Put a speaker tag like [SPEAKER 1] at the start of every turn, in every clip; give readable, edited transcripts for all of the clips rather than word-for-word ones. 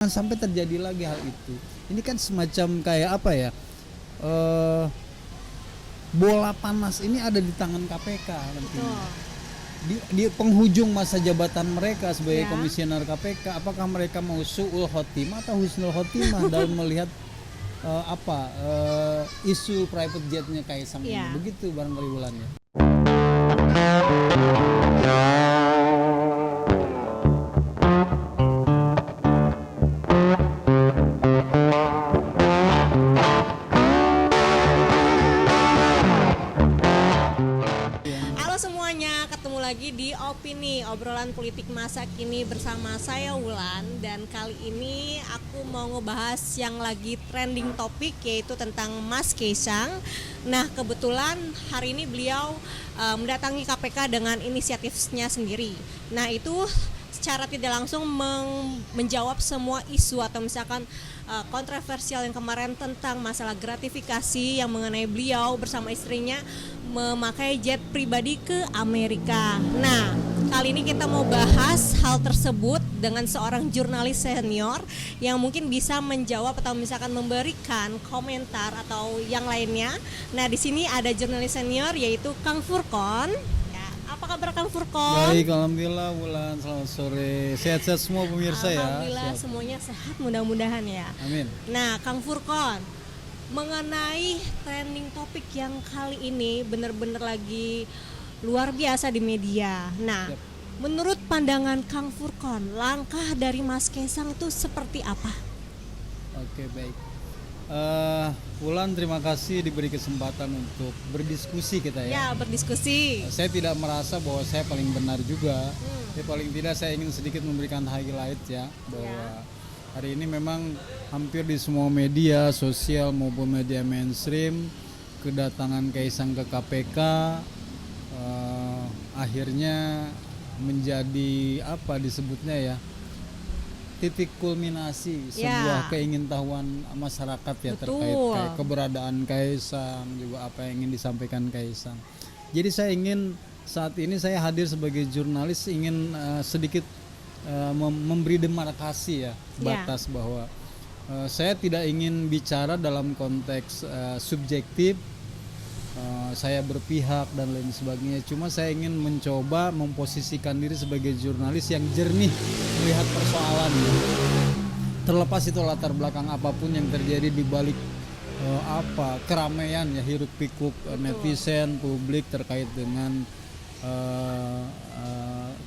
[SPEAKER 1] Jangan sampai terjadi lagi hal itu. Ini kan semacam kayak apa ya? eh, Bola panas ini ada di tangan KPK nantinya.
[SPEAKER 2] Betul.
[SPEAKER 1] Di penghujung masa jabatan mereka sebagai
[SPEAKER 2] Ya.
[SPEAKER 1] komisioner KPK, apakah mereka mau su'ul khotimah atau husnul khotimah dalam melihat isu private jetnya Kaisang ini?
[SPEAKER 2] Ya.
[SPEAKER 1] Begitu barangkali Wulannya.
[SPEAKER 2] Halo semuanya, ketemu lagi di Opini, obrolan politik masa kini bersama saya Wulan. Dan kali ini aku mau ngebahas yang lagi trending topik, yaitu tentang Mas Kaisang. Nah, kebetulan hari ini beliau mendatangi KPK dengan inisiatifnya sendiri. Nah, itu secara tidak langsung menjawab semua isu atau misalkan kontroversial yang kemarin tentang masalah gratifikasi yang mengenai beliau bersama istrinya memakai jet pribadi ke Amerika. Nah, kali ini kita mau bahas hal tersebut dengan seorang jurnalis senior yang mungkin bisa menjawab atau misalkan memberikan komentar atau yang lainnya. Nah, di sini ada jurnalis senior yaitu Kang Furkon. Ya, apa kabar Kang Furkon?
[SPEAKER 1] Baik, alhamdulillah Wulan, selamat sore. Sehat-sehat semua pemirsa ya.
[SPEAKER 2] Alhamdulillah
[SPEAKER 1] Siap.
[SPEAKER 2] semuanya sehat mudah-mudahan ya.
[SPEAKER 1] Amin.
[SPEAKER 2] Nah, Kang Furkon, mengenai trending topik yang kali ini benar-benar lagi luar biasa di media. Nah,
[SPEAKER 1] Siap.
[SPEAKER 2] menurut pandangan Kang Furkon, langkah dari Mas Kaisang itu seperti apa?
[SPEAKER 1] Oke, baik. Wulan, terima kasih diberi kesempatan untuk berdiskusi kita
[SPEAKER 2] Ya,
[SPEAKER 1] ya.
[SPEAKER 2] berdiskusi.
[SPEAKER 1] Saya tidak merasa bahwa saya paling benar juga. Ya, paling tidak saya ingin sedikit memberikan highlight ya, bahwa hari ini memang hampir di semua media sosial maupun media mainstream kedatangan Kaisang ke KPK akhirnya menjadi apa disebutnya ya, titik kulminasi sebuah keingintahuan masyarakat ya.
[SPEAKER 2] Betul.
[SPEAKER 1] Terkait keberadaan Kaisang, juga apa yang ingin disampaikan Kaisang. Jadi saya ingin saat ini saya hadir sebagai jurnalis ingin sedikit memberi demarkasi ya, batas bahwa saya tidak ingin bicara dalam konteks subjektif, saya berpihak dan lain sebagainya. Cuma saya ingin mencoba memposisikan diri sebagai jurnalis yang jernih melihat persoalan, terlepas itu latar belakang apapun yang terjadi di balik keramaian ya, hiruk pikuk netizen publik terkait dengan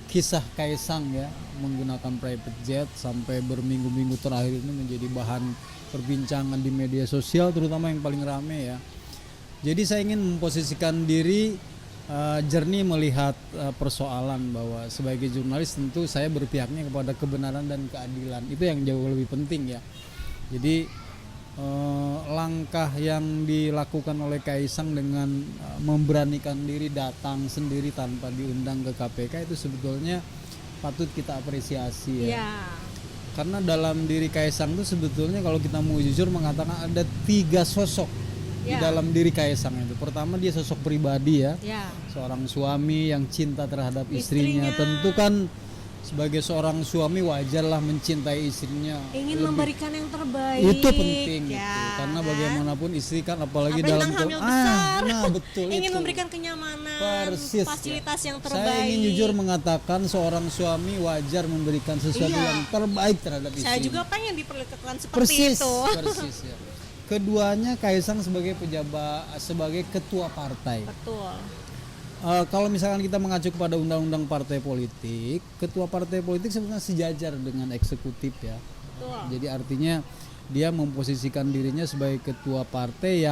[SPEAKER 1] kisah Kaisang ya, menggunakan private jet sampai berminggu-minggu terakhir ini menjadi bahan perbincangan di media sosial, terutama yang paling rame ya. Jadi saya ingin memposisikan diri jernih melihat persoalan, bahwa sebagai jurnalis tentu saya berpihaknya kepada kebenaran dan keadilan. Itu yang jauh lebih penting ya. Jadi langkah yang dilakukan oleh Kaisang dengan memberanikan diri datang sendiri tanpa diundang ke KPK itu sebetulnya patut kita apresiasi ya. Karena dalam diri Kaisang itu sebetulnya kalau kita mau jujur mengatakan ada 3 sosok di dalam diri Kaisang itu. Pertama, dia sosok pribadi ya, seorang suami yang cinta terhadap istrinya. Tentu kan sebagai seorang suami wajarlah mencintai istrinya,
[SPEAKER 2] Ingin memberikan yang terbaik.
[SPEAKER 1] itu penting
[SPEAKER 2] ya,
[SPEAKER 1] gitu. Karena bagaimanapun istri kan apalagi
[SPEAKER 2] dalam
[SPEAKER 1] dalam
[SPEAKER 2] hamil besar,
[SPEAKER 1] betul
[SPEAKER 2] ingin
[SPEAKER 1] itu.
[SPEAKER 2] memberikan kenyamanan,
[SPEAKER 1] Persis,
[SPEAKER 2] fasilitas
[SPEAKER 1] ya.
[SPEAKER 2] yang terbaik.
[SPEAKER 1] Saya ingin jujur mengatakan seorang suami wajar memberikan sesuatu yang terbaik terhadap istri.
[SPEAKER 2] Saya juga pengen diperlakukan seperti
[SPEAKER 1] persis,
[SPEAKER 2] itu.
[SPEAKER 1] Persis ya. Keduanya, Kaisang sebagai pejabat, sebagai ketua partai.
[SPEAKER 2] Betul.
[SPEAKER 1] Kalau misalkan kita mengacu kepada undang-undang partai politik, ketua partai politik sebenarnya sejajar dengan eksekutif ya.
[SPEAKER 2] Betul.
[SPEAKER 1] Jadi artinya dia memposisikan dirinya sebagai ketua partai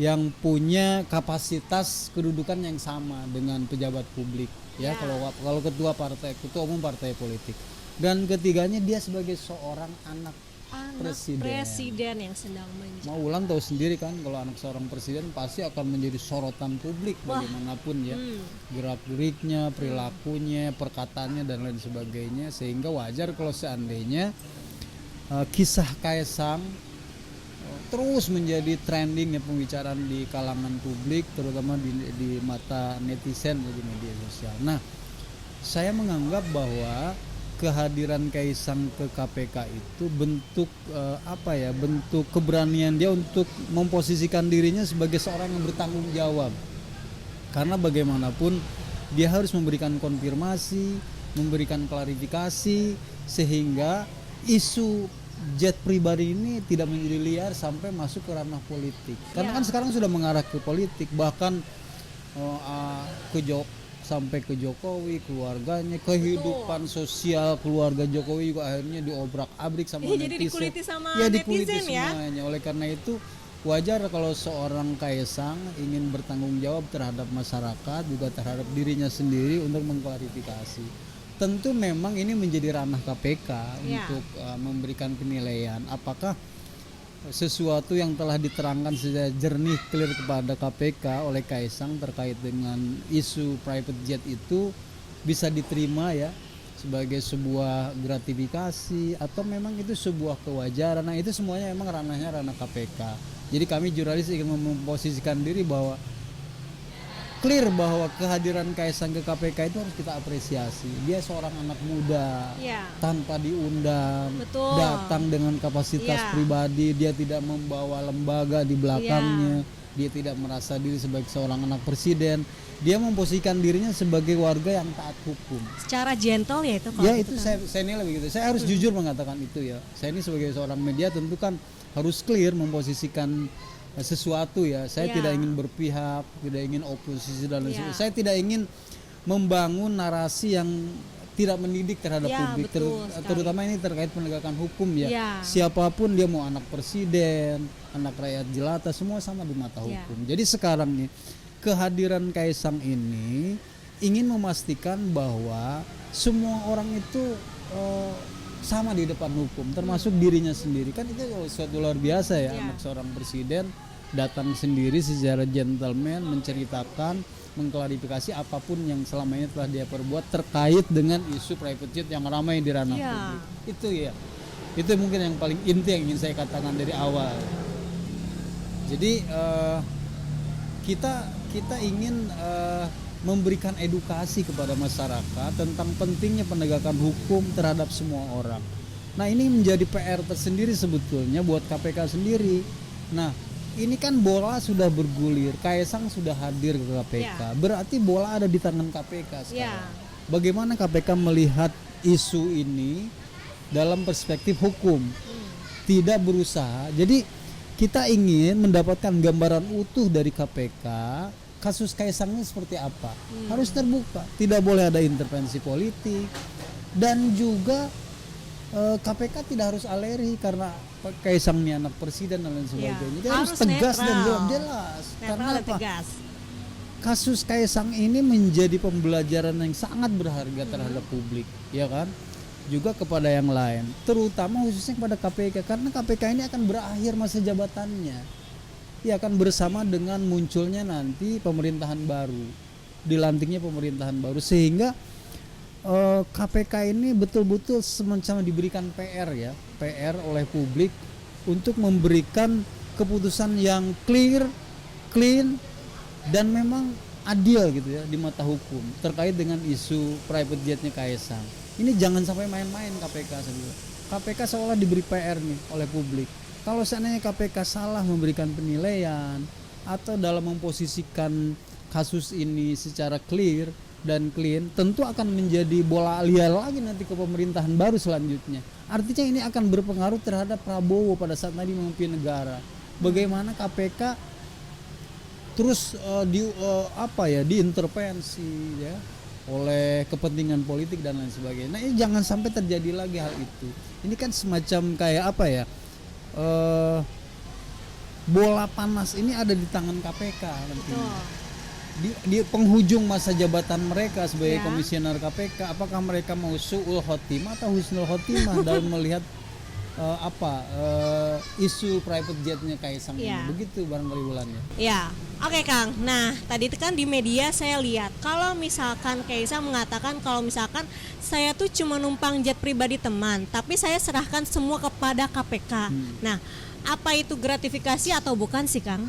[SPEAKER 1] yang punya kapasitas kedudukan yang sama dengan pejabat publik ya. Kalau ketua partai, ketua umum partai politik. Dan ketiganya dia sebagai seorang anak presiden
[SPEAKER 2] yang sedang menjabat.
[SPEAKER 1] Mau Wulan tahu sendiri kan, kalau anak seorang presiden pasti akan menjadi sorotan publik bagaimanapun ya, gerak-geriknya, perilakunya, perkataannya dan lain sebagainya. Sehingga wajar kalau seandainya kisah Kaisang terus menjadi trending ya, pembicaraan di kalangan publik, terutama di mata netizen di media sosial. Nah, saya menganggap bahwa kehadiran Kaisang ke KPK itu bentuk bentuk keberanian dia untuk memposisikan dirinya sebagai seorang yang bertanggung jawab. Karena bagaimanapun dia harus memberikan konfirmasi, memberikan klarifikasi sehingga isu jet pribadi ini tidak menjadi liar sampai masuk ke ranah politik. Karena kan sekarang sudah mengarah ke politik, bahkan sampai ke Jokowi, keluarganya, kehidupan sosial keluarga Jokowi juga akhirnya diobrak-abrik sama netizen.
[SPEAKER 2] Jadi dikuliti sama
[SPEAKER 1] dikuliti
[SPEAKER 2] netizen ya.
[SPEAKER 1] semuanya. Oleh karena itu wajar kalau seorang Kaisang ingin bertanggung jawab terhadap masyarakat, juga terhadap dirinya sendiri untuk mengklarifikasi. Tentu memang ini menjadi ranah KPK untuk memberikan penilaian apakah sesuatu yang telah diterangkan secara jernih clear kepada KPK oleh Kaisang terkait dengan isu private jet itu bisa diterima ya sebagai sebuah gratifikasi atau memang itu sebuah kewajaran. Nah itu semuanya memang ranah KPK. Jadi kami jurnalis ingin memposisikan diri bahwa clear bahwa kehadiran Kaisang ke KPK itu harus kita apresiasi. Dia seorang anak muda tanpa diundang, datang dengan kapasitas pribadi, dia tidak membawa lembaga di belakangnya, dia tidak merasa diri sebagai seorang anak presiden. Dia memposisikan dirinya sebagai warga yang taat hukum.
[SPEAKER 2] Secara gentle ya itu.
[SPEAKER 1] Ya itu kan. saya nilai begitu. Saya harus jujur mengatakan itu ya. Saya ini sebagai seorang media tentu kan harus clear memposisikan sesuatu ya. Saya tidak ingin berpihak, tidak ingin oposisi dan lain sebagainya. Saya tidak ingin membangun narasi yang tidak mendidik terhadap publik, terutama ini terkait penegakan hukum ya. Siapapun dia mau anak presiden, anak rakyat jelata, semua sama di mata hukum. Jadi sekarang nih kehadiran Kaisang ini ingin memastikan bahwa semua orang itu sama di depan hukum, termasuk dirinya sendiri. Kan itu suatu luar biasa ya, anak seorang presiden datang sendiri secara gentleman menceritakan, mengklarifikasi apapun yang selama ini telah dia perbuat terkait dengan isu private jet yang ramai di ranah publik. Itu ya, itu mungkin yang paling inti yang ingin saya katakan dari awal. Jadi kita ingin memberikan edukasi kepada masyarakat tentang pentingnya penegakan hukum terhadap semua orang. Nah ini menjadi PR tersendiri sebetulnya buat KPK sendiri. Nah ini kan bola sudah bergulir, Kaisang sudah hadir ke KPK, berarti bola ada di tangan KPK sekarang. Bagaimana KPK melihat isu ini dalam perspektif hukum, tidak berusaha. Jadi kita ingin mendapatkan gambaran utuh dari KPK, kasus Kaisang ini seperti apa, harus terbuka, tidak boleh ada intervensi politik, dan juga KPK tidak harus alergi karena Kaisang ini anak presiden dan lain sebagainya. Dia harus tegas dan jelas. Karena apa? Kasus Kaisang ini menjadi pembelajaran yang sangat berharga terhadap publik, ya kan? Juga kepada yang lain, terutama khususnya kepada KPK, karena KPK ini akan berakhir masa jabatannya. Ia akan bersama dengan munculnya nanti pemerintahan baru, dilantiknya pemerintahan baru, sehingga KPK ini betul-betul semacam diberikan PR oleh publik untuk memberikan keputusan yang clear, clean, dan memang adil gitu ya di mata hukum terkait dengan isu private jetnya Kaisang. Ini jangan sampai main-main KPK sendiri. KPK seolah diberi PR nih oleh publik. Kalau seandainya KPK salah memberikan penilaian atau dalam memposisikan kasus ini secara clear dan clean, tentu akan menjadi bola liar lagi nanti ke pemerintahan baru selanjutnya. Artinya ini akan berpengaruh terhadap Prabowo pada saat nanti memimpin negara. Bagaimana KPK terus diintervensi ya oleh kepentingan politik dan lain sebagainya. Nah, ini jangan sampai terjadi lagi hal itu. Ini kan semacam kayak bola panas ini ada di tangan KPK nantinya. Di penghujung masa jabatan mereka sebagai komisioner KPK, apakah mereka mau su'ul khotimah atau husnul khotimah dalam melihat isu private jetnya Kaisang ini? Begitu barangkali Wulannya.
[SPEAKER 2] Ya, oke Kang. Nah tadi kan di media saya lihat kalau misalkan Kaisang mengatakan kalau misalkan saya tuh cuma numpang jet pribadi teman, tapi saya serahkan semua kepada KPK. Nah, apa itu gratifikasi atau bukan sih Kang?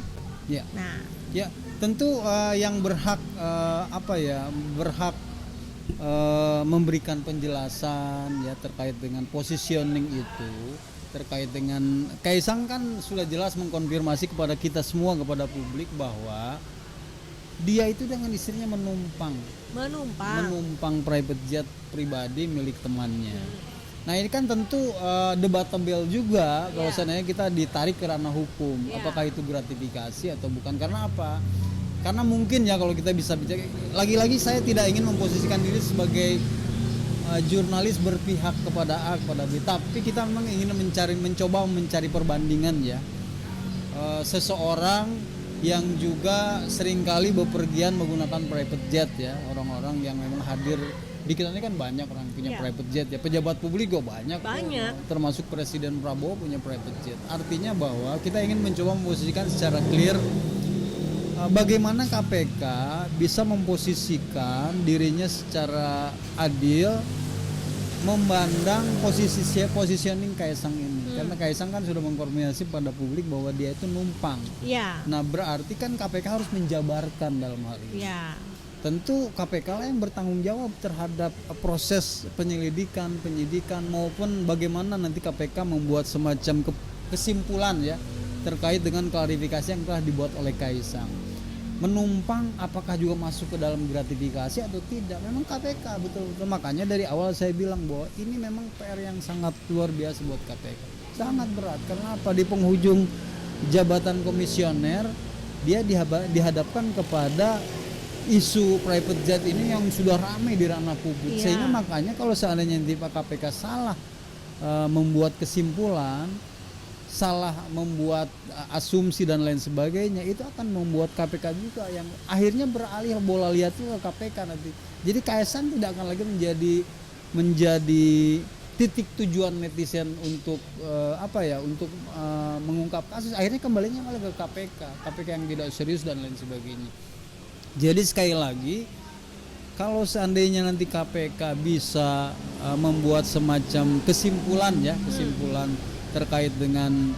[SPEAKER 1] Ya.
[SPEAKER 2] Nah,
[SPEAKER 1] ya tentu yang berhak memberikan penjelasan ya terkait dengan positioning itu, terkait dengan Kaisang kan sudah jelas mengkonfirmasi kepada kita semua, kepada publik bahwa dia itu dengan istrinya menumpang private jet pribadi milik temannya. Nah ini kan tentu debatable juga kalau seandainya kita ditarik ke ranah hukum, apakah itu gratifikasi atau bukan. Karena apa? Karena mungkin ya kalau kita bisa bicara, lagi-lagi saya tidak ingin memposisikan diri sebagai jurnalis berpihak kepada A kepada B, tapi kita memang ingin mencoba mencari perbandingan ya. Seseorang yang juga seringkali bepergian menggunakan private jet ya, orang-orang yang memang hadir di kita ini kan banyak orang punya private jet ya, pejabat publik juga banyak. Termasuk Presiden Prabowo punya private jet. Artinya bahwa kita ingin mencoba memposisikan secara clear bagaimana KPK bisa memposisikan dirinya secara adil memandang positioning Kaisang ini. Karena Kaisang kan sudah mengkonfirmasi pada publik bahwa dia itu numpang. Nah berarti kan KPK harus menjabarkan dalam hal ini. Tentu KPK lah yang bertanggung jawab terhadap proses penyidikan maupun bagaimana nanti KPK membuat semacam kesimpulan ya terkait dengan klarifikasi yang telah dibuat oleh Kaisang. Menumpang apakah juga masuk ke dalam gratifikasi atau tidak, memang KPK betul-betul. Makanya dari awal saya bilang bahwa ini memang PR yang sangat luar biasa buat KPK, sangat berat. Karena apa? Di penghujung jabatan komisioner dia dihadapkan kepada isu private jet ini yang sudah ramai di ranah publik. Sehingga makanya kalau seandainya nanti Pak KPK salah membuat kesimpulan, salah membuat asumsi dan lain sebagainya, itu akan membuat KPK juga yang akhirnya beralih bola liar itu ke KPK nanti. Jadi Kaisang tidak akan lagi menjadi titik tujuan netizen untuk mengungkap kasus. Akhirnya kembalinya malah ke KPK yang tidak serius dan lain sebagainya. Jadi sekali lagi, kalau seandainya nanti KPK bisa membuat semacam kesimpulan terkait dengan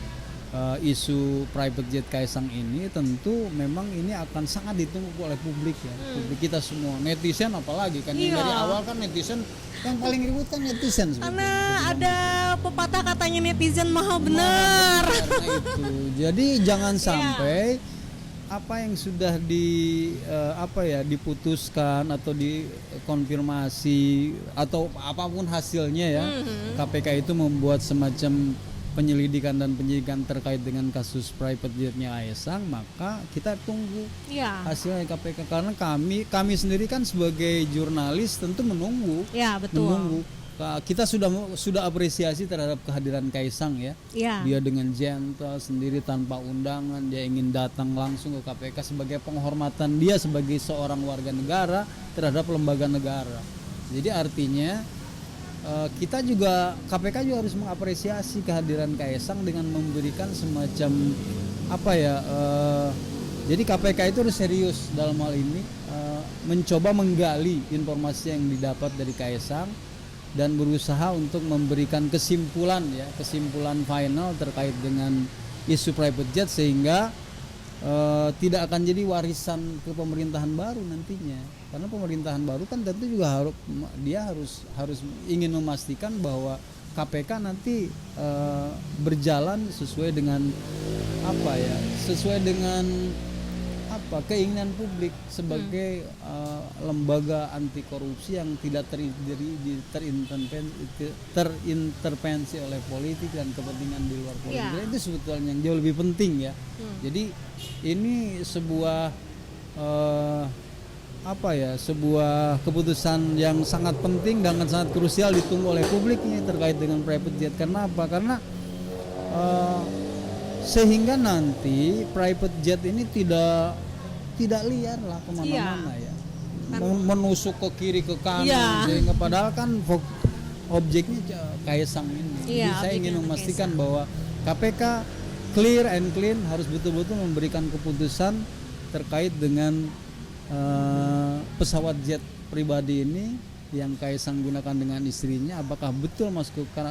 [SPEAKER 1] isu private jet Kaisang ini, tentu memang ini akan sangat ditunggu oleh publik ya. Publik kita semua, netizen apalagi kan yang dari awal kan netizen yang paling ribut kan netizen sebetulnya.
[SPEAKER 2] Karena ada pepatah katanya netizen maha benar.
[SPEAKER 1] Karena itu. Jadi jangan sampai apa yang sudah diputuskan atau dikonfirmasi atau apapun hasilnya ya, KPK itu membuat semacam penyelidikan dan penyidikan terkait dengan kasus private jetnya Kaisang, maka kita tunggu hasilnya KPK. Karena kami sendiri kan sebagai jurnalis tentu menunggu. Kita sudah apresiasi terhadap kehadiran Kaisang ya. Dia dengan gentle sendiri tanpa undangan, dia ingin datang langsung ke KPK sebagai penghormatan dia sebagai seorang warga negara terhadap lembaga negara. Jadi artinya kita juga, KPK juga harus mengapresiasi kehadiran Kaisang dengan memberikan semacam jadi KPK itu harus serius dalam hal ini, mencoba menggali informasi yang didapat dari Kaisang dan berusaha untuk memberikan kesimpulan final terkait dengan isu private jet, sehingga tidak akan jadi warisan ke pemerintahan baru nantinya. Karena pemerintahan baru kan tentu juga harus ingin memastikan bahwa KPK nanti berjalan sesuai dengan keinginan publik sebagai lembaga anti korupsi yang tidak terintervensi oleh politik dan kepentingan di luar politik. Itu sebetulnya yang jauh lebih penting ya. Jadi ini sebuah sebuah keputusan yang sangat penting dan sangat krusial ditunggu oleh publik ini terkait dengan private jet. Karena apa? Karena sehingga nanti private jet ini tidak liar lah kemana-mana ya, menusuk ke kiri ke kanan, sehingga padahal kan objeknya Kaisang ini. Jadi saya ingin memastikan bahwa KPK clear and clean harus betul-betul memberikan keputusan terkait dengan pesawat jet pribadi ini yang Kaisang gunakan dengan istrinya, apakah betul masuk ke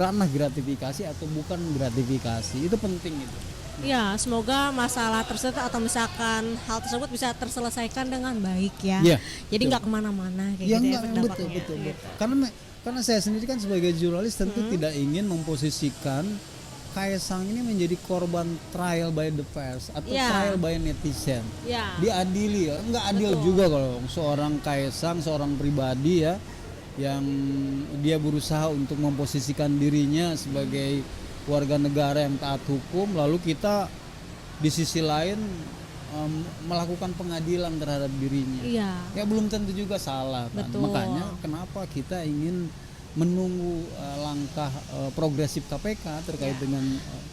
[SPEAKER 1] ranah gratifikasi atau bukan gratifikasi. Itu penting itu.
[SPEAKER 2] Ya, semoga masalah tersebut atau misalkan hal tersebut bisa terselesaikan dengan baik ya.
[SPEAKER 1] Iya,
[SPEAKER 2] Jadi nggak kemana-mana kayak
[SPEAKER 1] Ya
[SPEAKER 2] gitu
[SPEAKER 1] enggak,
[SPEAKER 2] ya
[SPEAKER 1] betul,
[SPEAKER 2] berdampaknya.
[SPEAKER 1] betul.
[SPEAKER 2] Gitu.
[SPEAKER 1] Karena saya sendiri kan sebagai jurnalis tentu tidak ingin memposisikan Kaisang ini menjadi korban trial by the press atau
[SPEAKER 2] Ya.
[SPEAKER 1] trial by netizen.
[SPEAKER 2] Ya.
[SPEAKER 1] Diadili ya, enggak adil juga kalau seorang Kaisang, seorang pribadi ya yang dia berusaha untuk memposisikan dirinya sebagai warga negara yang taat hukum, lalu kita di sisi lain melakukan pengadilan terhadap dirinya.
[SPEAKER 2] Iya.
[SPEAKER 1] Ya belum tentu juga salah kan.
[SPEAKER 2] Betul.
[SPEAKER 1] Makanya kenapa kita ingin menunggu langkah progresif KPK terkait dengan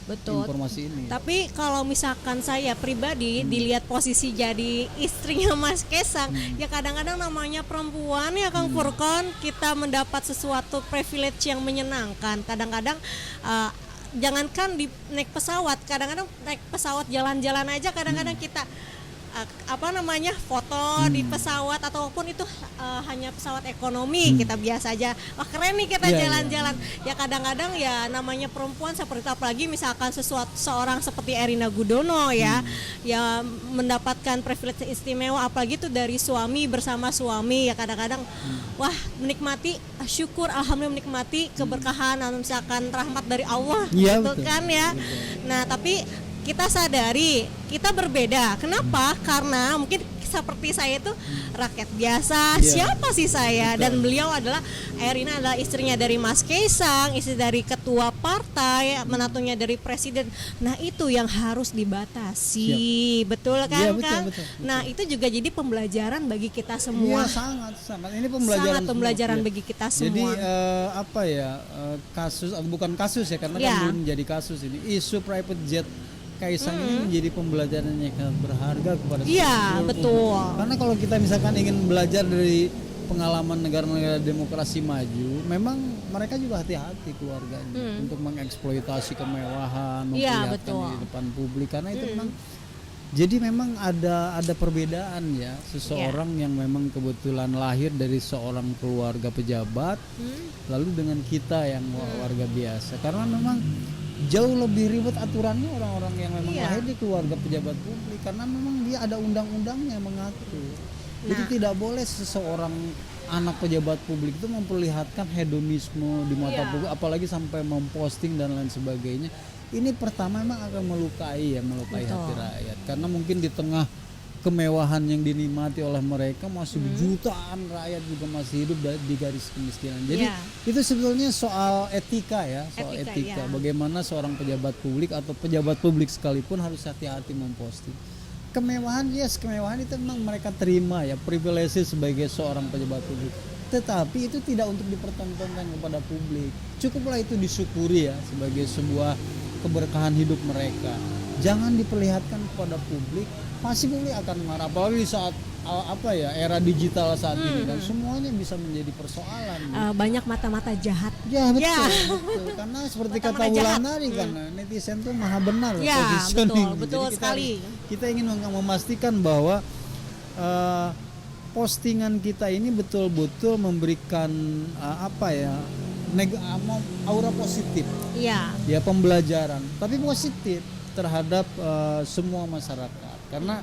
[SPEAKER 2] Betul.
[SPEAKER 1] informasi ini.
[SPEAKER 2] Tapi kalau misalkan saya pribadi dilihat posisi jadi istrinya Mas Kaisang, ya kadang-kadang namanya perempuan ya Kang Furkon, kita mendapat sesuatu privilege yang menyenangkan. Kadang-kadang jangankan naik pesawat, kadang-kadang naik pesawat jalan-jalan aja kadang-kadang kita foto di pesawat ataupun itu hanya pesawat ekonomi, kita biasa aja, wah keren nih kita
[SPEAKER 1] Iya,
[SPEAKER 2] jalan-jalan. Ya kadang-kadang ya namanya perempuan seperti itu, apalagi misalkan seorang seperti Erina Gudono ya mendapatkan privilege istimewa, apalagi itu dari suami bersama suami, ya kadang-kadang wah menikmati, syukur alhamdulillah menikmati keberkahan misalkan rahmat dari Allah
[SPEAKER 1] Iya,
[SPEAKER 2] gitu
[SPEAKER 1] betul.
[SPEAKER 2] kan ya. Nah tapi kita sadari kita berbeda. Kenapa? Karena mungkin seperti saya itu rakyat biasa.
[SPEAKER 1] Iya.
[SPEAKER 2] Siapa sih saya?
[SPEAKER 1] Betul.
[SPEAKER 2] Dan beliau adalah Erina adalah istrinya dari Mas Kaisang, istri dari ketua partai, menantunya dari presiden. Nah itu yang harus dibatasi. Betul kan,
[SPEAKER 1] Iya, betul,
[SPEAKER 2] Kang?
[SPEAKER 1] betul.
[SPEAKER 2] Nah itu juga jadi pembelajaran bagi kita semua.
[SPEAKER 1] Iya, sangat. Ini pembelajaran.
[SPEAKER 2] Sangat pembelajaran
[SPEAKER 1] semua.
[SPEAKER 2] bagi kita
[SPEAKER 1] Jadi
[SPEAKER 2] semua.
[SPEAKER 1] kasus bukan kasus ya karena
[SPEAKER 2] Ya.
[SPEAKER 1] kan belum menjadi kasus ini. Isu private jet Kaisang ini menjadi pembelajaran yang sangat berharga kepada
[SPEAKER 2] Iya,
[SPEAKER 1] seluruh
[SPEAKER 2] betul.
[SPEAKER 1] publik. Karena kalau kita misalkan ingin belajar dari pengalaman negara-negara demokrasi maju, memang mereka juga hati-hati keluarganya untuk mengeksploitasi kemewahan,
[SPEAKER 2] Iya,
[SPEAKER 1] memperlihatkan
[SPEAKER 2] betul.
[SPEAKER 1] di depan publik karena itu memang jadi memang ada perbedaan ya seseorang yang memang kebetulan lahir dari seorang keluarga pejabat lalu dengan kita yang warga biasa karena memang jauh lebih ribet aturannya orang-orang yang memang
[SPEAKER 2] Iya.
[SPEAKER 1] lahir di keluarga pejabat publik karena memang dia ada undang-undangnya yang mengatur. Jadi tidak boleh seseorang anak pejabat publik itu memperlihatkan hedonisme di mata
[SPEAKER 2] Iya.
[SPEAKER 1] publik apalagi sampai memposting dan lain sebagainya. Ini pertama memang akan melukai
[SPEAKER 2] Betul.
[SPEAKER 1] hati rakyat karena mungkin di tengah kemewahan yang dinikmati oleh mereka masih jutaan rakyat juga masih hidup di garis kemiskinan. Jadi
[SPEAKER 2] Iya.
[SPEAKER 1] itu sebetulnya soal etika ya, soal
[SPEAKER 2] Etika,
[SPEAKER 1] etika.
[SPEAKER 2] ya.
[SPEAKER 1] Bagaimana seorang pejabat publik atau pejabat publik sekalipun harus hati-hati memposting. Kemewahan kemewahan itu memang mereka terima ya, privilege sebagai seorang pejabat publik. Tetapi itu tidak untuk dipertontonkan kepada publik. Cukuplah itu disyukuri ya sebagai sebuah keberkahan hidup mereka. Jangan diperlihatkan kepada publik, pasti publik akan marah. Apalagi saat era digital saat ini kan semuanya bisa menjadi persoalan.
[SPEAKER 2] Banyak mata-mata jahat.
[SPEAKER 1] Ya betul,
[SPEAKER 2] Ya.
[SPEAKER 1] betul. Karena seperti
[SPEAKER 2] Mata-mata
[SPEAKER 1] kata
[SPEAKER 2] jahat.
[SPEAKER 1] Wulandari kan netizen tuh maha benar
[SPEAKER 2] Ya,
[SPEAKER 1] positioning.
[SPEAKER 2] betul
[SPEAKER 1] Jadi
[SPEAKER 2] sekali.
[SPEAKER 1] Kita ingin memastikan bahwa postingan kita ini betul-betul memberikan aura positif,
[SPEAKER 2] Iya.
[SPEAKER 1] ya pembelajaran, tapi positif terhadap semua masyarakat. Karena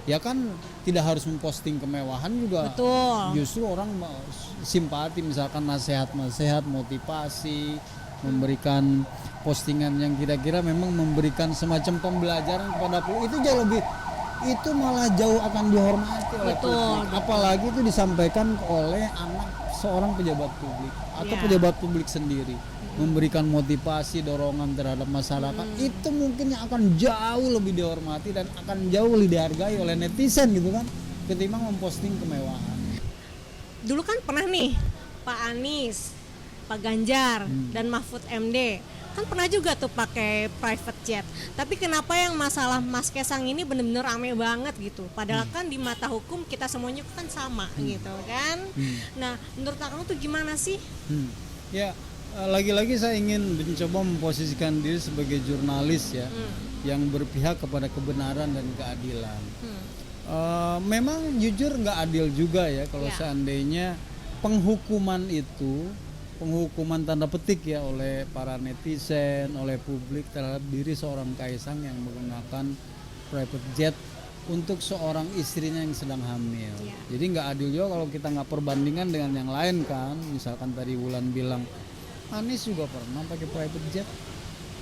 [SPEAKER 1] ya kan tidak harus memposting kemewahan juga.
[SPEAKER 2] Betul.
[SPEAKER 1] Justru orang simpati misalkan nasihat-nasihat, motivasi, memberikan postingan yang kira-kira memang memberikan semacam pembelajaran kepada publik itu jauh lebih, itu malah jauh akan dihormati oleh
[SPEAKER 2] Betul,
[SPEAKER 1] publik.
[SPEAKER 2] betul.
[SPEAKER 1] Apalagi itu disampaikan oleh anak seorang pejabat publik atau
[SPEAKER 2] Ya.
[SPEAKER 1] pejabat publik sendiri. Memberikan motivasi, dorongan terhadap masyarakat, itu mungkin yang akan jauh lebih dihormati dan akan jauh lebih dihargai oleh netizen gitu kan, ketimbang memposting kemewahan.
[SPEAKER 2] Dulu kan pernah nih Pak Anies, Pak Ganjar dan Mahfud MD kan pernah juga tuh pakai private jet. Tapi kenapa yang masalah Mas Kaisang ini benar-benar rame banget gitu? Padahal kan di mata hukum kita semuanya kan sama gitu kan. Nah, menurut kamu tuh gimana sih?
[SPEAKER 1] Ya, lagi-lagi saya ingin mencoba memposisikan diri sebagai jurnalis ya, yang berpihak kepada kebenaran dan keadilan. Memang jujur nggak adil juga ya kalau
[SPEAKER 2] Ya.
[SPEAKER 1] seandainya penghukuman itu penghukuman tanda petik ya oleh para netizen, oleh publik terhadap diri seorang Kaisang yang menggunakan private jet untuk seorang istrinya yang sedang hamil.
[SPEAKER 2] Ya.
[SPEAKER 1] Jadi nggak adil juga kalau kita nggak perbandingan dengan yang lain kan. Misalkan tadi Wulan bilang Anies juga pernah pakai private jet,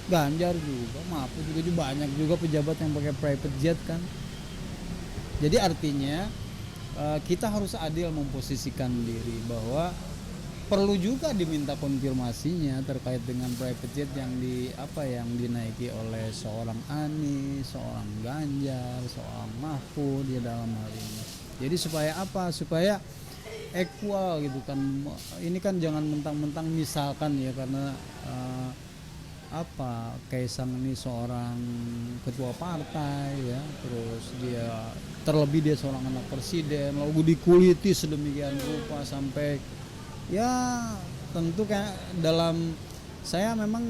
[SPEAKER 1] Ganjar juga, Mahfud juga banyak juga pejabat yang pakai private jet kan. Jadi artinya kita harus adil memposisikan diri bahwa perlu juga diminta konfirmasinya terkait dengan private jet yang dinaiki oleh seorang Anies, seorang Ganjar, seorang Mahfud ya dalam hal ini. Jadi supaya apa? Supaya equal gitu kan. Ini kan jangan mentang-mentang misalkan ya karena Kaisang ini seorang ketua partai ya, terus terlebih dia seorang anak presiden, lalu dikuliti sedemikian rupa sampai ya tentu kayak saya memang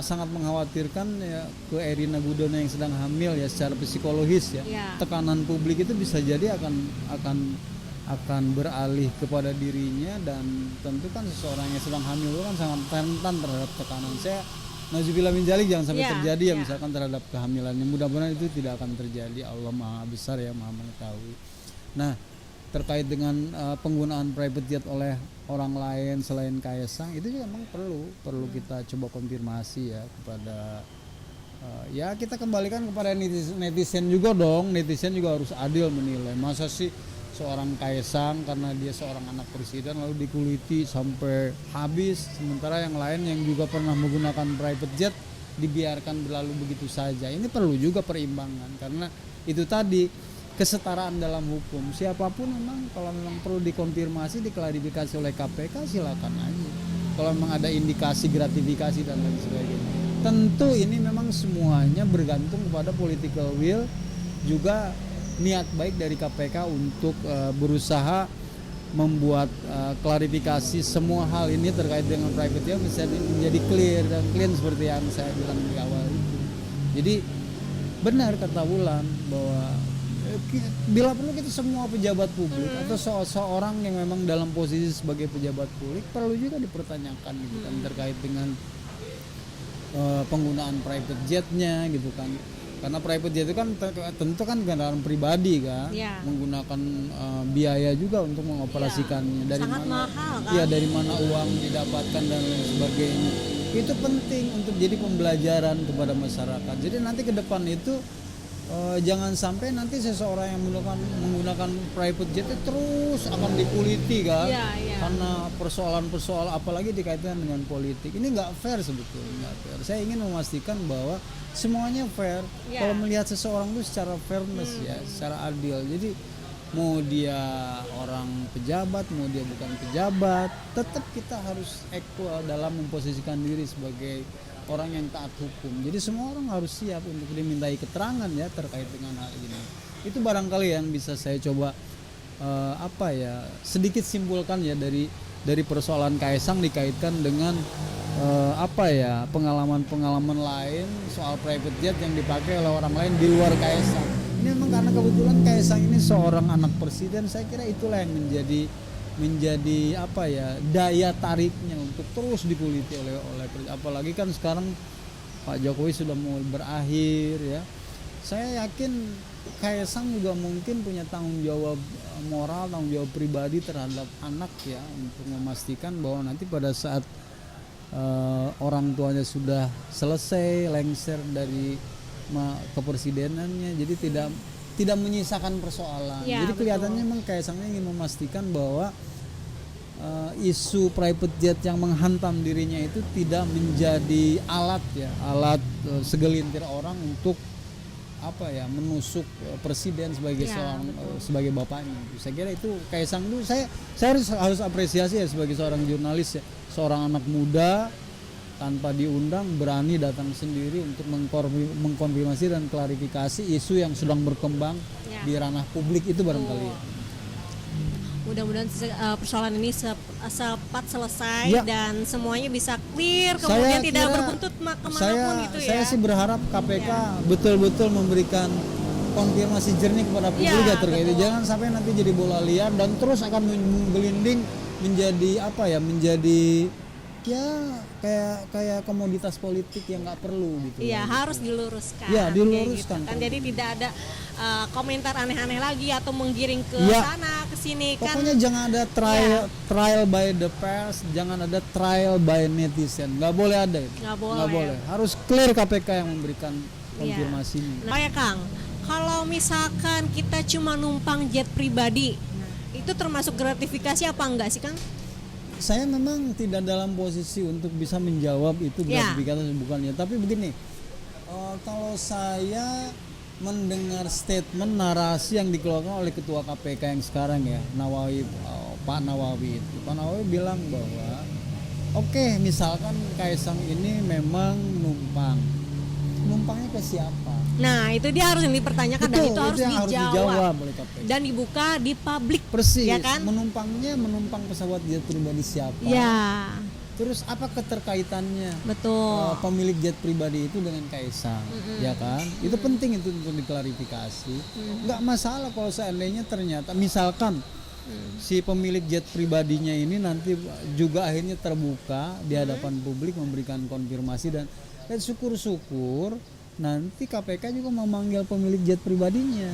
[SPEAKER 1] sangat mengkhawatirkan ya ke Erina Gudono yang sedang hamil ya secara psikologis ya. Tekanan publik itu bisa jadi akan beralih kepada dirinya, dan tentu kan seseorang yang sedang hamil itu kan sangat rentan terhadap tekanan. Saya nauzubillah min dzalik jangan sampai terjadi ya misalkan terhadap kehamilannya. Mudah-mudahan itu tidak akan terjadi. Allah Maha Besar ya, Maha Mengetahui. Nah, terkait dengan penggunaan private jet oleh orang lain selain Kaisang itu juga memang perlu kita coba konfirmasi ya kepada ya kita kembalikan kepada netizen juga dong. Netizen juga harus adil menilai. Masa sih seorang Kaisang karena dia seorang anak presiden lalu dikuliti sampai habis, sementara yang lain yang juga pernah menggunakan private jet dibiarkan berlalu begitu saja. Ini perlu juga perimbangan karena itu tadi kesetaraan dalam hukum. Siapapun memang kalau memang perlu dikonfirmasi, diklarifikasi oleh KPK silakan aja. Kalau memang ada indikasi gratifikasi dan lain sebagainya. Tentu ini memang semuanya bergantung kepada political will, juga niat baik dari KPK untuk berusaha membuat klarifikasi semua hal ini terkait dengan private jet bisa menjadi clear dan clean seperti yang saya bilang di awal itu. Jadi benar kata Wulan bahwa bila perlu kita semua pejabat publik atau seorang yang memang dalam posisi sebagai pejabat publik perlu juga dipertanyakan gitu kan terkait dengan penggunaan private jetnya gitu kan, karena private jet itu kan tentu kan kendaraan pribadi kan, menggunakan biaya juga untuk mengoperasikannya. Dari
[SPEAKER 2] sangat
[SPEAKER 1] mana
[SPEAKER 2] mahal kan?
[SPEAKER 1] Ya dari mana uang didapatkan dan lain sebagainya. Itu penting untuk jadi pembelajaran kepada masyarakat. Jadi nanti ke depan itu jangan sampai nanti seseorang yang menggunakan private jet itu terus akan dikuliti kan, karena persoalan-persoalan apalagi dikaitkan dengan politik. Ini nggak fair sebetulnya. Saya ingin memastikan bahwa semuanya fair. Kalau melihat seseorang itu secara fairness ya, secara adil. Jadi mau dia orang pejabat, mau dia bukan pejabat, tetap kita harus equal dalam memposisikan diri sebagai orang yang taat hukum. Jadi semua orang harus siap untuk dimintai keterangan ya terkait dengan hal ini. Itu barangkali yang bisa saya coba sedikit simpulkan ya dari persoalan Kaisang dikaitkan dengan pengalaman-pengalaman lain soal private jet yang dipakai oleh orang lain di luar Kaisang. Ini memang karena kebetulan Kaisang ini seorang anak presiden, saya kira itulah yang menjadi daya tariknya untuk terus dikuliti oleh apalagi kan sekarang Pak Jokowi sudah mau berakhir ya. Saya yakin Kaisang juga mungkin punya tanggung jawab moral, tanggung jawab pribadi terhadap anak ya, untuk memastikan bahwa nanti pada saat orang tuanya sudah selesai lengser dari kepresidenannya, jadi tidak menyisakan persoalan. Jadi kelihatannya memang Kaisang ingin memastikan bahwa isu private jet yang menghantam dirinya itu tidak menjadi alat segelintir orang untuk menusuk presiden sebagai bapaknya. Saya kira itu Kaisang itu saya harus apresiasi ya sebagai seorang jurnalis ya, seorang anak muda tanpa diundang berani datang sendiri untuk mengkonfirmasi dan klarifikasi isu yang sedang berkembang di ranah publik itu barangkali.
[SPEAKER 2] Mudah-mudahan persoalan ini cepat selesai dan semuanya bisa clear, kemudian tidak berbuntut kemanapun gitu ya.
[SPEAKER 1] Saya sih berharap KPK betul-betul memberikan konfirmasi jernih kepada publik ya terkait itu. Jangan sampai nanti jadi bola liar dan terus akan menggelinding menjadi ya kayak komoditas politik yang nggak perlu gitu.
[SPEAKER 2] Iya, harus diluruskan.
[SPEAKER 1] Iya,
[SPEAKER 2] kayak
[SPEAKER 1] diluruskan.
[SPEAKER 2] gitu kan. Jadi tidak ada komentar aneh-aneh lagi atau menggiring ke
[SPEAKER 1] Iya.
[SPEAKER 2] sana ke sini kan.
[SPEAKER 1] Pokoknya jangan ada trial by the press, jangan ada trial by netizen. Nggak boleh ada itu.
[SPEAKER 2] Nggak boleh.
[SPEAKER 1] Nggak boleh. Harus clear KPK yang memberikan
[SPEAKER 2] Iya.
[SPEAKER 1] konfirmasinya.
[SPEAKER 2] Nah, ya Kang, kalau misalkan kita cuma numpang jet pribadi, itu termasuk gratifikasi apa enggak sih Kang?
[SPEAKER 1] Saya memang tidak dalam posisi untuk bisa menjawab itu
[SPEAKER 2] Ya.
[SPEAKER 1] gratifikasi atau bukannya. Tapi begini, kalau saya mendengar statement narasi yang dikeluarkan oleh Ketua KPK yang sekarang ya, Pak Nawawi itu, Pak Nawawi bilang bahwa oke, misalkan Kaisang ini memang numpangnya ke siapa?
[SPEAKER 2] Nah, itu dia harus dipertanyakan dan itu harus
[SPEAKER 1] yang
[SPEAKER 2] dijawab
[SPEAKER 1] oleh KPK.
[SPEAKER 2] dan dibuka di publik.
[SPEAKER 1] Persis,
[SPEAKER 2] ya kan?
[SPEAKER 1] menumpang pesawat jet pribadi siapa?
[SPEAKER 2] Ya,
[SPEAKER 1] Terus apa keterkaitannya
[SPEAKER 2] betul.
[SPEAKER 1] pemilik jet pribadi itu dengan Kaisang, ya kan? Itu penting itu untuk diklarifikasi. Nggak masalah kalau seandainya ternyata misalkan si pemilik jet pribadinya ini nanti juga akhirnya terbuka di hadapan publik memberikan konfirmasi dan syukur-syukur nanti KPK juga memanggil pemilik jet pribadinya.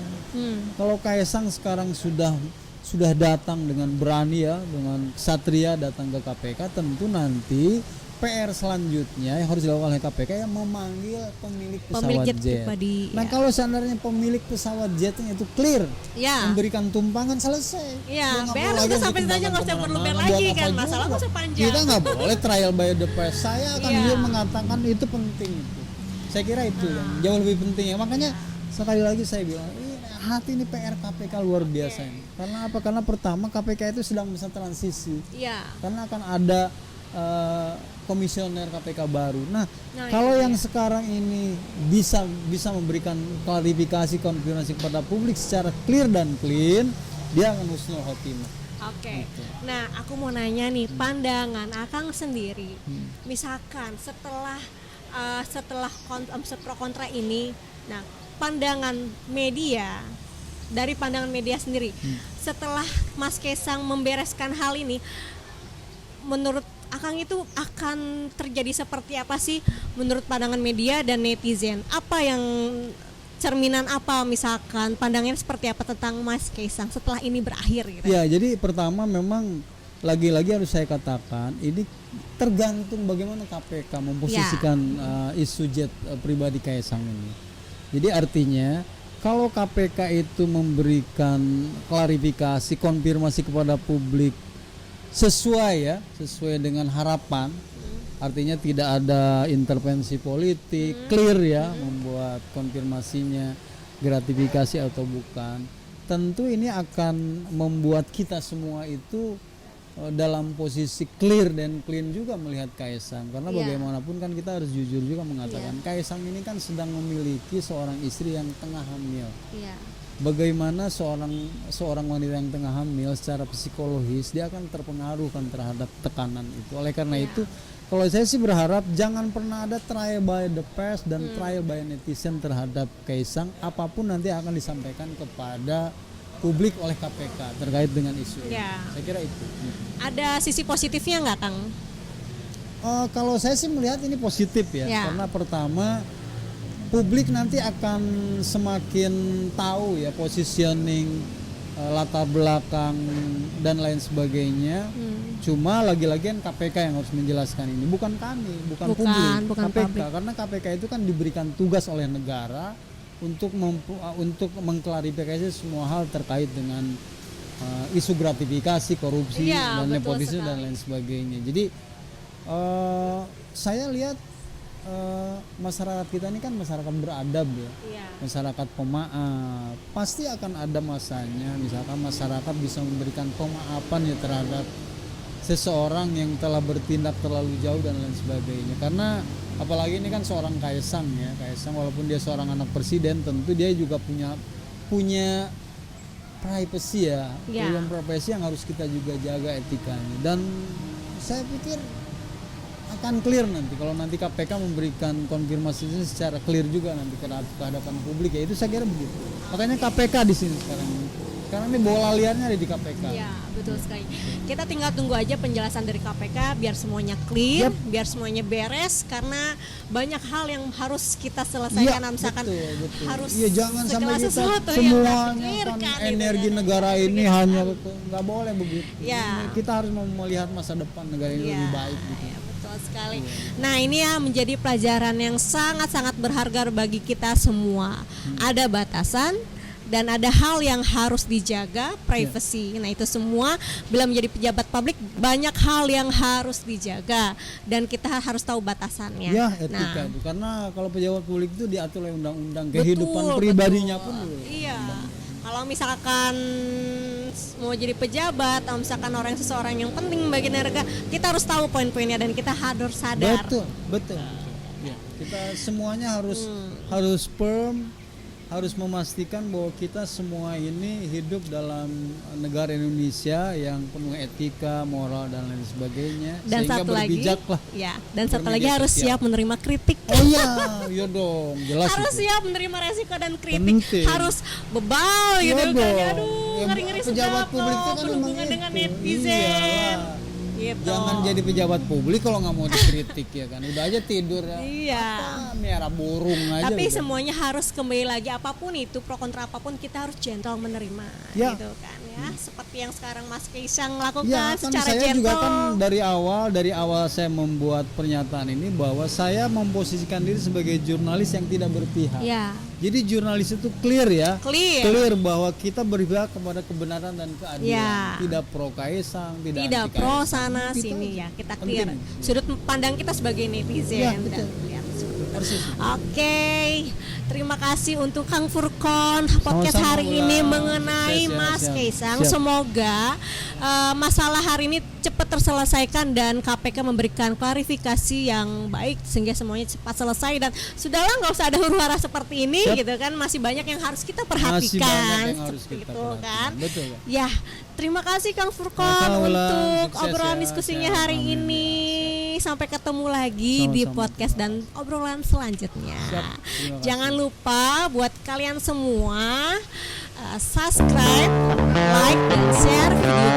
[SPEAKER 1] Kalau Kaisang sekarang sudah datang dengan berani ya, dengan ksatria datang ke KPK, tentu nanti PR selanjutnya yang harus dilakukan oleh KPK yang memanggil pemilik pesawat
[SPEAKER 2] jet
[SPEAKER 1] jet.
[SPEAKER 2] pribadi,
[SPEAKER 1] Nah, kalau seandainya pemilik pesawat jetnya itu clear,
[SPEAKER 2] Ya.
[SPEAKER 1] memberikan tumpangan, selesai.
[SPEAKER 2] Ya,
[SPEAKER 1] Dia nggak
[SPEAKER 2] bayar
[SPEAKER 1] perlu
[SPEAKER 2] udah
[SPEAKER 1] lagi
[SPEAKER 2] sampai
[SPEAKER 1] tumpangan
[SPEAKER 2] saja nggak usah perlu bayar
[SPEAKER 1] kemana-mana.
[SPEAKER 2] lagi
[SPEAKER 1] Buat
[SPEAKER 2] kan,
[SPEAKER 1] apa
[SPEAKER 2] masalah
[SPEAKER 1] juga?
[SPEAKER 2] nggak usah panjang.
[SPEAKER 1] Kita nggak boleh trial by the press. Saya akan
[SPEAKER 2] Iya.
[SPEAKER 1] jujur mengatakan itu penting itu. Saya kira itu yang jauh lebih penting ya. Makanya sekali lagi saya bilang, hati ini PR KPK luar biasa ini. Karena apa? Karena pertama KPK itu sedang masa transisi.
[SPEAKER 2] Iya.
[SPEAKER 1] Karena akan ada komisioner KPK baru. Nah,
[SPEAKER 2] Nah,
[SPEAKER 1] kalau
[SPEAKER 2] itu
[SPEAKER 1] yang sekarang ini bisa memberikan klarifikasi konfirmasi kepada publik secara clear dan clean, dia akan husnul khotimah.
[SPEAKER 2] Oke. Nah, aku mau nanya nih, pandangan Akang sendiri. Misalkan setelah pro kontra ini, nah, pandangan media dari pandangan media sendiri, setelah Mas Kaisang membereskan hal ini, menurut Akang itu akan terjadi seperti apa sih menurut pandangan media dan netizen? Apa yang cerminan apa misalkan pandangannya seperti apa tentang Mas Kaisang setelah ini berakhir gitu?
[SPEAKER 1] Ya, jadi pertama memang lagi-lagi harus saya katakan ini tergantung bagaimana KPK memposisikan isu jet pribadi Kaisang ini. Jadi artinya kalau KPK itu memberikan klarifikasi, konfirmasi kepada publik sesuai dengan harapan, artinya tidak ada intervensi politik, clear ya, membuat konfirmasinya gratifikasi atau bukan, tentu ini akan membuat kita semua itu dalam posisi clear dan clean juga melihat Kaisang, karena bagaimanapun kan kita harus jujur juga mengatakan Kaisang ini kan sedang memiliki seorang istri yang tengah hamil. Bagaimana seorang wanita yang tengah hamil secara psikologis dia akan terpengaruh kan terhadap tekanan itu. Oleh karena itu, kalau saya sih berharap jangan pernah ada trial by the press dan trial by netizen terhadap Kaisang, apapun nanti akan disampaikan kepada publik oleh KPK terkait dengan isu ini. Saya kira itu.
[SPEAKER 2] Ada sisi positifnya nggak, Kang?
[SPEAKER 1] Kalau saya sih melihat ini positif ya, karena pertama publik nanti akan semakin tahu ya positioning, latar belakang dan lain sebagainya. Cuma lagi-lagi kan KPK yang harus menjelaskan ini, bukan kami, bukan publik, KPK publik. Karena KPK itu kan diberikan tugas oleh negara untuk mengklarifikasi semua hal terkait dengan isu gratifikasi, korupsi, dan nepotisme dan lain sebagainya. Jadi saya lihat masyarakat kita ini kan masyarakat beradab ya, masyarakat pemaaf. Pasti akan ada masanya, misalkan masyarakat bisa memberikan pemaafan ya terhadap seseorang yang telah bertindak terlalu jauh dan lain sebagainya. Karena apalagi ini kan seorang Kaisang ya, Kaisang walaupun dia seorang anak presiden, tentu dia juga punya privacy ya, punya privacy yang harus kita juga jaga etikanya. Dan saya pikir akan clear nanti kalau nanti KPK memberikan konfirmasinya secara clear juga nanti ke hadapan publik ya, itu saya kira begitu. Makanya KPK di sini sekarang Karena ini bola liarnya ada di KPK.
[SPEAKER 2] Ya, betul sekali. Kita tinggal tunggu aja penjelasan dari KPK biar semuanya clear, biar semuanya beres karena banyak hal yang harus kita selesaikan.
[SPEAKER 1] Iya,
[SPEAKER 2] misalkan
[SPEAKER 1] betul.
[SPEAKER 2] harus
[SPEAKER 1] Iya, jangan sampai
[SPEAKER 2] segala
[SPEAKER 1] kita
[SPEAKER 2] sesuatu yang
[SPEAKER 1] semuanya
[SPEAKER 2] nggak
[SPEAKER 1] kan
[SPEAKER 2] clear-kan gitu
[SPEAKER 1] energi
[SPEAKER 2] kan.
[SPEAKER 1] negara ini hanya nggak boleh begitu.
[SPEAKER 2] Ya.
[SPEAKER 1] Kita harus melihat masa depan negara ini lebih baik gitu.
[SPEAKER 2] Ya, betul sekali. Nah, ini ya menjadi pelajaran yang sangat-sangat berharga bagi kita semua. Ada batasan dan ada hal yang harus dijaga, privacy. Nah, itu semua bila menjadi pejabat publik banyak hal yang harus dijaga dan kita harus tahu batasannya.
[SPEAKER 1] Ya, etika itu. Karena kalau pejabat publik itu diatur oleh undang-undang, kehidupan
[SPEAKER 2] Betul,
[SPEAKER 1] pribadinya
[SPEAKER 2] betul.
[SPEAKER 1] pun.
[SPEAKER 2] Iya. Kalau misalkan mau jadi pejabat atau misalkan seseorang yang penting bagi negara, kita harus tahu poin-poinnya dan kita harus sadar.
[SPEAKER 1] Betul. Ya, kita semuanya harus firm, harus memastikan bahwa kita semua ini hidup dalam negara Indonesia yang penuh etika, moral dan lain sebagainya.
[SPEAKER 2] Dan
[SPEAKER 1] sehingga
[SPEAKER 2] satu lagi,
[SPEAKER 1] berbijaklah.
[SPEAKER 2] ya, dan satu lagi
[SPEAKER 1] bermedia
[SPEAKER 2] harus
[SPEAKER 1] sosial.
[SPEAKER 2] siap menerima kritik.
[SPEAKER 1] Oh iya dong, jelas
[SPEAKER 2] Harus
[SPEAKER 1] itu.
[SPEAKER 2] siap menerima resiko dan kritik.
[SPEAKER 1] Penting.
[SPEAKER 2] Harus bebal
[SPEAKER 1] Iya
[SPEAKER 2] gitu kan.
[SPEAKER 1] dong.
[SPEAKER 2] Aduh,
[SPEAKER 1] Ya,
[SPEAKER 2] ngeri-ngeri
[SPEAKER 1] pejabat
[SPEAKER 2] sedap
[SPEAKER 1] publik itu
[SPEAKER 2] loh,
[SPEAKER 1] kan
[SPEAKER 2] berhubungan
[SPEAKER 1] memang
[SPEAKER 2] dengan
[SPEAKER 1] itu.
[SPEAKER 2] netizen.
[SPEAKER 1] Iyalah.
[SPEAKER 2] Gitu.
[SPEAKER 1] Jangan jadi pejabat publik kalau nggak mau dikritik ya kan. Udah aja tidur ya.
[SPEAKER 2] Iya.
[SPEAKER 1] Miara burung aja.
[SPEAKER 2] Tapi
[SPEAKER 1] udah.
[SPEAKER 2] semuanya harus kembali lagi, apapun itu pro kontra apapun kita harus gentle menerima
[SPEAKER 1] Ya.
[SPEAKER 2] gitu kan ya. Seperti yang sekarang Mas Kaisang lakukan
[SPEAKER 1] Ya kan
[SPEAKER 2] secara
[SPEAKER 1] saya
[SPEAKER 2] gentle.
[SPEAKER 1] juga kan dari awal saya membuat pernyataan ini bahwa saya memposisikan diri sebagai jurnalis yang tidak berpihak.
[SPEAKER 2] Ya,
[SPEAKER 1] Jadi jurnalis itu clear ya.
[SPEAKER 2] clear.
[SPEAKER 1] Bahwa kita berpihak kepada kebenaran dan keadilan.
[SPEAKER 2] Ya.
[SPEAKER 1] Tidak pro Kaisang, tidak
[SPEAKER 2] Tidak
[SPEAKER 1] anti
[SPEAKER 2] pro
[SPEAKER 1] Kaisang.
[SPEAKER 2] sana
[SPEAKER 1] Kita
[SPEAKER 2] sini ya, kita clear.
[SPEAKER 1] penting.
[SPEAKER 2] Sudut pandang kita sebagai netizen
[SPEAKER 1] Ya,
[SPEAKER 2] dan
[SPEAKER 1] betul.
[SPEAKER 2] clear.
[SPEAKER 1] Persis.
[SPEAKER 2] Oke, terima kasih untuk Kang Furkon podcast
[SPEAKER 1] Sama-sama,
[SPEAKER 2] hari
[SPEAKER 1] Ulan.
[SPEAKER 2] ini mengenai
[SPEAKER 1] Siap,
[SPEAKER 2] Mas
[SPEAKER 1] siap.
[SPEAKER 2] Kaisang.
[SPEAKER 1] Siap.
[SPEAKER 2] Semoga masalah hari ini cepat terselesaikan dan KPK memberikan klarifikasi yang baik sehingga semuanya cepat selesai dan sudahlah nggak usah ada huru-hara seperti ini
[SPEAKER 1] Siap.
[SPEAKER 2] gitu kan, masih banyak yang harus kita
[SPEAKER 1] Masih banyak
[SPEAKER 2] perhatikan
[SPEAKER 1] yang harus
[SPEAKER 2] seperti
[SPEAKER 1] kita
[SPEAKER 2] itu
[SPEAKER 1] perhatikan.
[SPEAKER 2] kan.
[SPEAKER 1] Betul ya.
[SPEAKER 2] Ya, terima kasih Kang Furkon
[SPEAKER 1] Sama-sama, Ulan.
[SPEAKER 2] untuk
[SPEAKER 1] Sukses
[SPEAKER 2] obrolan
[SPEAKER 1] ya.
[SPEAKER 2] diskusinya
[SPEAKER 1] Sehat,
[SPEAKER 2] hari
[SPEAKER 1] amin.
[SPEAKER 2] ini. Sampai ketemu lagi di
[SPEAKER 1] Sama-sama.
[SPEAKER 2] podcast dan obrolan selanjutnya.
[SPEAKER 1] Siap, terima kasih.
[SPEAKER 2] Jangan lupa buat kalian semua subscribe, like dan share video